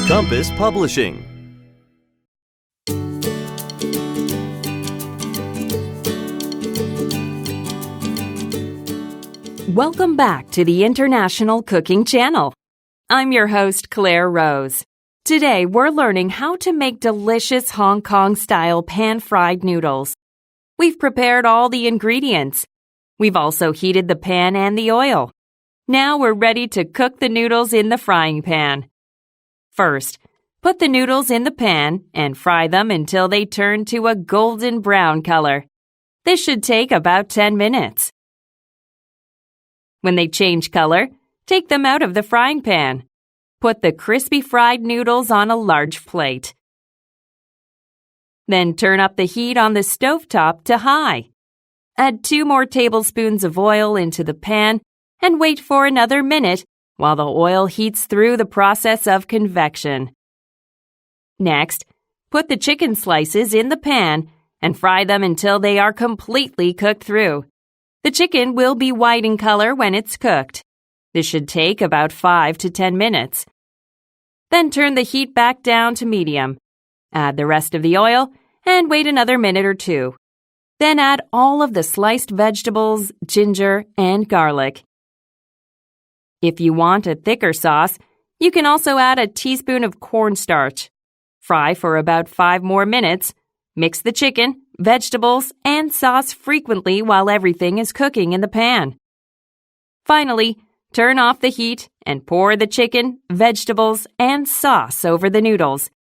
Compass Publishing. Welcome back to the International Cooking Channel. I'm your host, Claire Rose. Today, we're learning how to make delicious Hong Kong-style pan-fried noodles. We've prepared all the ingredients. We've also heated the pan and the oil. Now we're ready to cook the noodles in the frying pan. First, put the noodles in the pan and fry them until they turn to a golden brown color. This should take about 10 minutes. When they change color, take them out of the frying pan. Put the crispy fried noodles on a large plate. Then turn up the heat on the stovetop to high. Add 2 more tablespoons of oil into the pan and wait for another minute while the oil heats through the process of convection. Next, put the chicken slices in the pan and fry them until they are completely cooked through. The chicken will be white in color when it's cooked. This should take about 5 to 10 minutes. Then turn the heat back down to medium. Add the rest of the oil and wait another minute or 2. Then add all of the sliced vegetables, ginger, and garlic. If you want a thicker sauce, you can also add a teaspoon of cornstarch. Fry for about 5 more minutes. Mix the chicken, vegetables, and sauce frequently while everything is cooking in the pan. Finally, turn off the heat and pour the chicken, vegetables, and sauce over the noodles.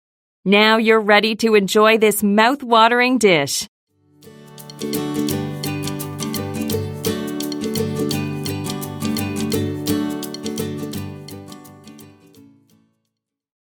Now you're ready to enjoy this mouth-watering dish.